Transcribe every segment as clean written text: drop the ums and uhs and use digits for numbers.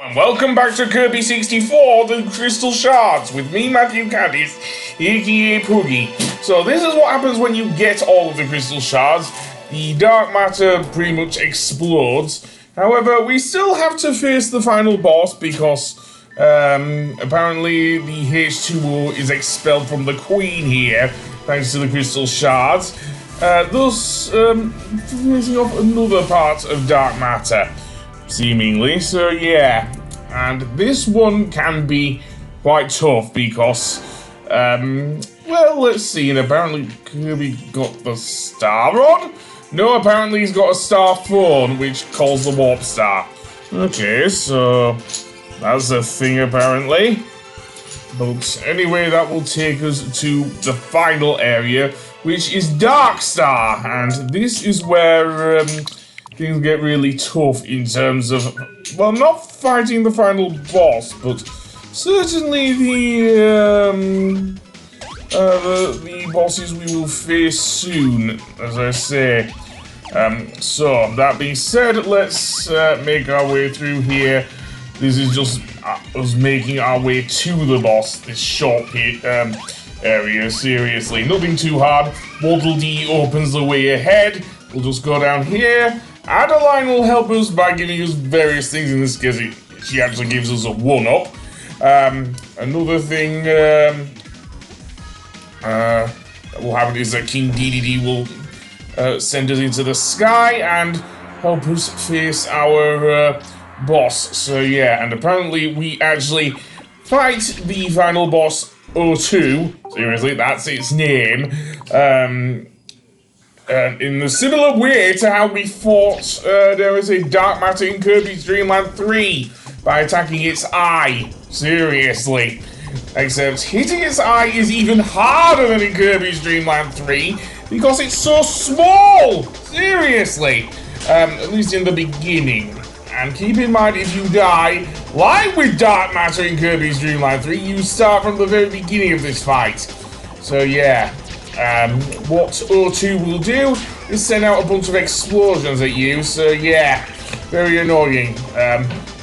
And welcome back to Kirby 64, the Crystal Shards, with me, Matthew Caddis, aka Poogie. So this is what happens when you get all of the Crystal Shards. The dark matter pretty much explodes. However, we still have to face the final boss because apparently the H2O is expelled from the Queen here, thanks to the Crystal Shards. Thus, facing off another part of dark matter. Seemingly, so yeah. And this one can be quite tough because, well, let's see, and apparently Kirby got the Star Rod? No, apparently he's got a Star Phone, which calls the Warp Star. Okay, so that's a thing apparently. But anyway, that will take us to the final area, which is Dark Star, and this is where, things get really tough in terms of, well, not fighting the final boss, but certainly the bosses we will face soon, as I say. So, that being said, let's make our way through here. This is just us making our way to the boss, this short area, seriously. Nothing too hard. Waddle Dee opens the way ahead. We'll just go down here. Adeline will help us by giving us various things. In this case, she actually gives us a 1-up. Another thing that will happen is that King DDD will send us into the sky and help us face our boss. So yeah, and apparently we actually fight the final boss O2. Seriously, that's its name. In a similar way to how we fought, there is a dark matter in Kirby's Dream Land 3 by attacking its eye. Seriously. Except hitting its eye is even harder than in Kirby's Dream Land 3 because it's so small. Seriously. At least in the beginning. And keep in mind, if you die, like with dark matter in Kirby's Dream Land 3, you start from the very beginning of this fight. So yeah. What O2 will do is send out a bunch of explosions at you, so yeah, very annoying.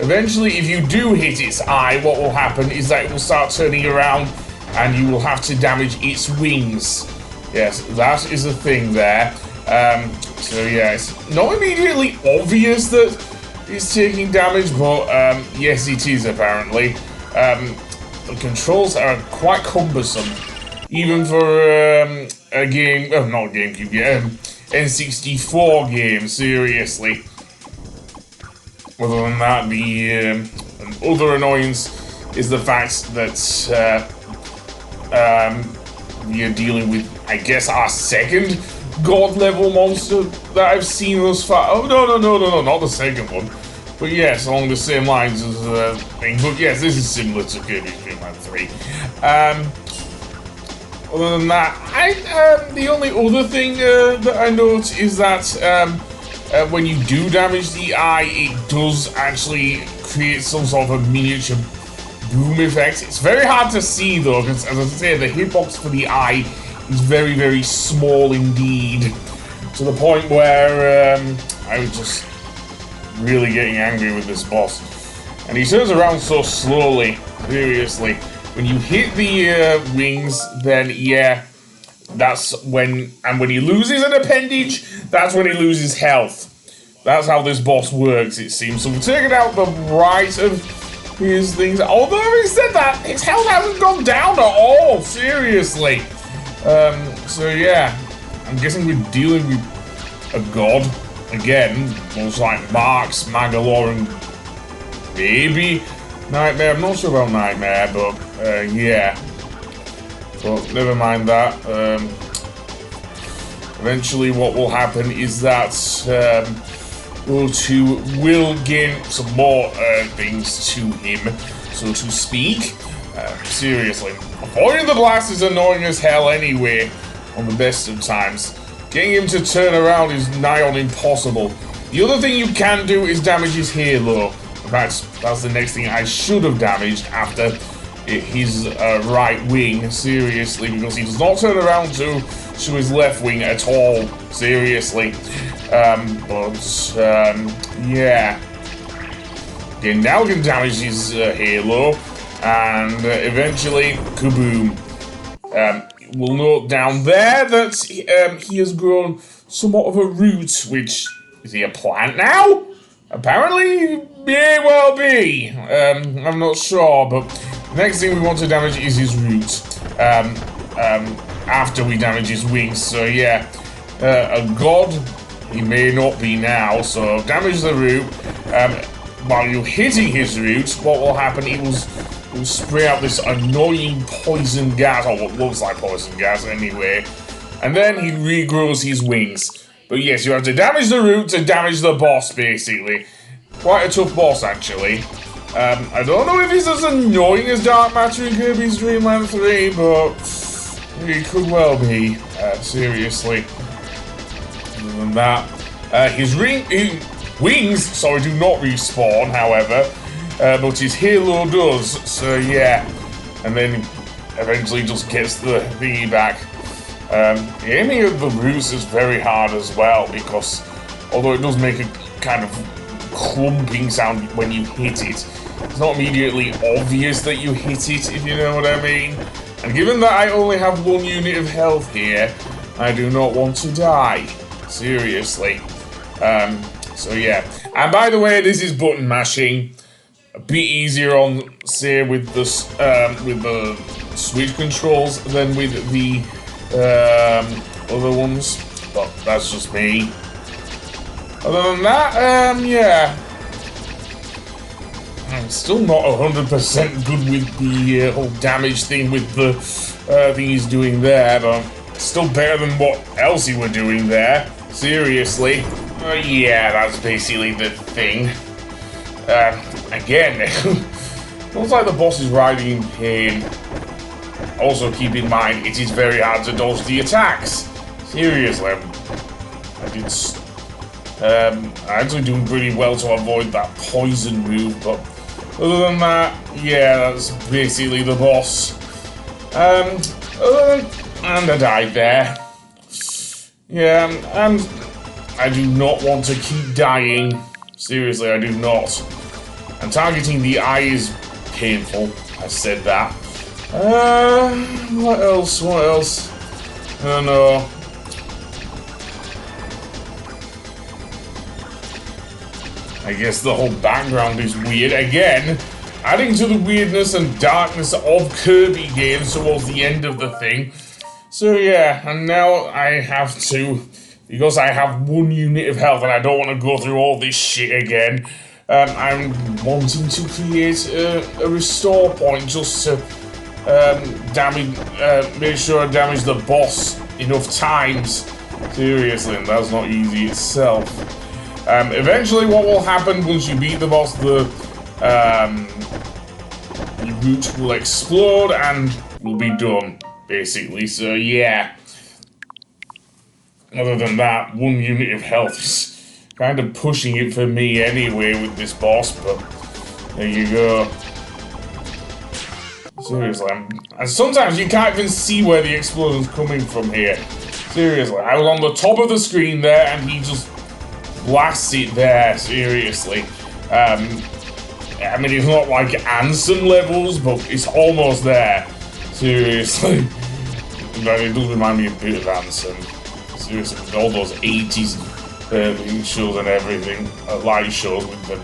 Eventually, if you do hit its eye, what will happen is that it will start turning around and you will have to damage its wings. Yes, that is a thing there. So yeah, it's not immediately obvious that it's taking damage, but yes, it is apparently. The controls are quite cumbersome. Even for a game, not GameCube, N64 game, seriously. Other than that, the other annoyance is the fact that we are dealing with, I guess, our second god-level monster that I've seen thus far. Oh, no, not the second one. But yes, along the same lines as the thing. But yes, this is similar to Kirby's Dream Land 3. Other than that, the only other thing that I note is that when you do damage the eye, it does actually create some sort of a miniature boom effect. It's very hard to see though, because as I say, the hitbox for the eye is very, very small indeed. To the point where I was just really getting angry with this boss. And he turns around so slowly, seriously. When you hit the wings, then yeah, that's when, and when he loses an appendage, that's when he loses health. That's how this boss works, it seems. So we've taken out the right of his things. Although having said that, his health hasn't gone down at all, seriously. So yeah, I'm guessing we're dealing with a god again, most like Marks, Magalore, and maybe Nightmare. I'm not sure about Nightmare, but yeah. But never mind that. Eventually what will happen is that O2 will gain some more things to him, so to speak. Seriously. Avoiding the blast is annoying as hell anyway, on the best of times. Getting him to turn around is nigh on impossible. The other thing you can do is damage his halo. In fact, that's the next thing I should have damaged after his right wing, seriously, because he does not turn around to his left wing at all, seriously. Yeah. Again, now we can damage his halo, and eventually, kaboom. We'll note down there that he has grown somewhat of a root, which, is he a plant now? Apparently, may well be. I'm not sure, but the next thing we want to damage is his root. After we damage his wings, so yeah. A god, he may not be now, so damage the root. While you're hitting his root, what will happen, he will spray out this annoying poison gas, or what looks like poison gas anyway, and then he regrows his wings. But yes, you have to damage the root to damage the boss, basically. Quite a tough boss, actually. I don't know if he's as annoying as Dark Matter in Kirby's Dream Land 3, but he could well be, seriously. Other than that, his wings, sorry, do not respawn, however, but his halo does, so yeah. And then eventually just gets the thingy back. Aiming at the roots is very hard as well, because although it does make a kind of clumping sound when you hit it, it's not immediately obvious that you hit it, if you know what I mean. And given that I only have 1 unit of health here, I do not want to die. Seriously. So yeah. And by the way, this is button mashing. A bit easier on, say, with the Switch controls than with the other ones. But that's just me. Other than that, yeah. I'm still not 100% good with the whole damage thing with the thing he's doing there, but still better than what else he were doing there. Seriously. Yeah, that's basically the thing. Again, looks like the boss is writhing in pain. Also, keep in mind, it is very hard to dodge the attacks. Seriously, I'm actually doing pretty well to avoid that poison move, but other than that, yeah, that's basically the boss. And I died there. Yeah, and I do not want to keep dying. Seriously, I do not. And targeting the eye is painful. I said that. What else? What else? I don't know. I guess the whole background is weird. Again, adding to the weirdness and darkness of Kirby games towards the end of the thing. So yeah, and now I have to, because I have 1 unit of health and I don't want to go through all this shit again, I'm wanting to create a restore point just to make sure I damage the boss enough times. Seriously, and that's not easy itself. Eventually what will happen once you beat the boss, the root will explode and will be done, basically, so yeah. Other than that, 1 unit of health is kind of pushing it for me anyway with this boss, but there you go. Seriously, and sometimes you can't even see where the explosion's coming from here. Seriously, I was on the top of the screen there and he just blasts it there, seriously. I mean, it's not like Ansem levels, but it's almost there. Seriously. But it does remind me a bit of Ansem. Seriously, with all those 80s shows and everything. Live shows with the...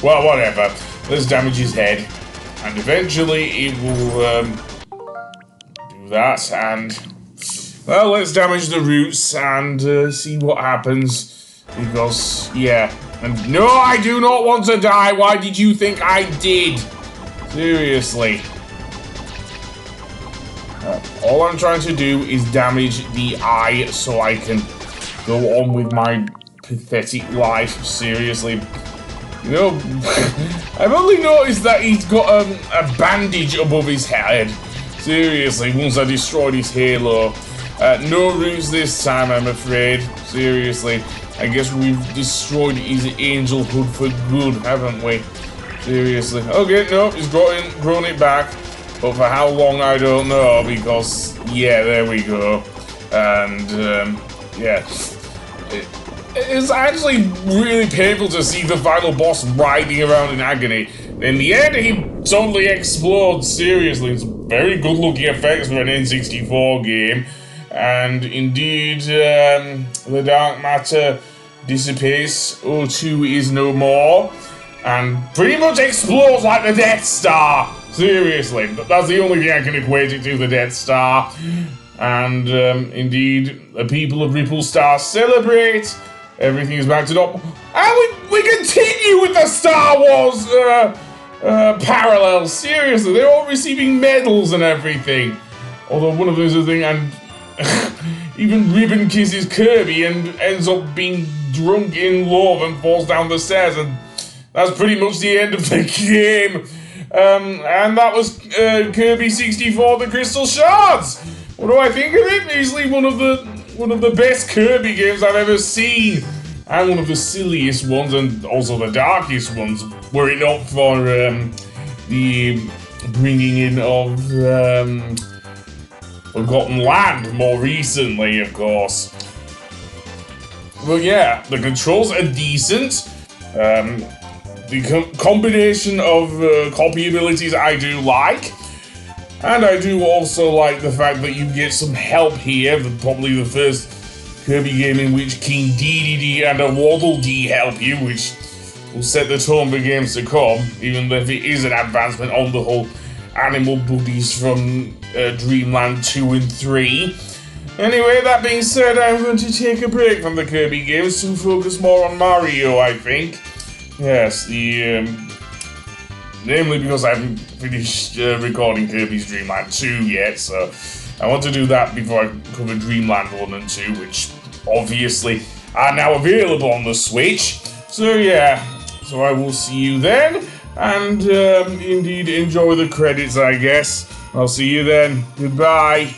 well, whatever. Let's damage his head. And eventually it will do that. And, well, let's damage the roots and see what happens. Because, yeah. And no, I do not want to die. Why did you think I did? Seriously. All I'm trying to do is damage the eye so I can go on with my pathetic life. Seriously. You know, I've only noticed that he's got a bandage above his head. Seriously, once I destroyed his halo. No roots this time, I'm afraid. Seriously. I guess we've destroyed his angelhood for good, haven't we? Seriously. Okay, no, he's grown it back. But for how long, I don't know, because, yeah, there we go. And, yeah. it's actually really painful to see the final boss writhing around in agony. In the end, he totally explodes, seriously. It's very good looking effects for an N64 game. And indeed, the dark matter dissipates, O2 is no more, and pretty much explodes like the Death Star. Seriously, that's the only thing I can equate it to, the Death Star. And indeed, the people of Ripple Star celebrate. Everything is back to normal. And we continue with the Star Wars parallels. Seriously, they're all receiving medals and everything. Although one of those is a thing, and even Ribbon kisses Kirby and ends up being drunk in love and falls down the stairs, and that's pretty much the end of the game. And that was Kirby 64, the Crystal Shards. What do I think of it? Easily one of the best Kirby games I've ever seen, and one of the silliest ones, and also the darkest ones, were it not for the bringing in of Forgotten Land more recently, of course. Well, yeah, the controls are decent. The combination of copy abilities I do like. And I do also like the fact that you get some help here. Probably the first Kirby game in which King Dedede and a Waddle Dee help you, which will set the tone for games to come, even if it is an advancement on the whole animal buddies from Dreamland 2 and 3. Anyway, that being said, I'm going to take a break from the Kirby games to focus more on Mario, I think. Yes, namely because I haven't finished recording Kirby's Dreamland 2 yet, so I want to do that before I cover Dreamland 1 and 2, which obviously are now available on the Switch. So yeah, so I will see you then, and indeed enjoy the credits, I guess. I'll see you then. Goodbye.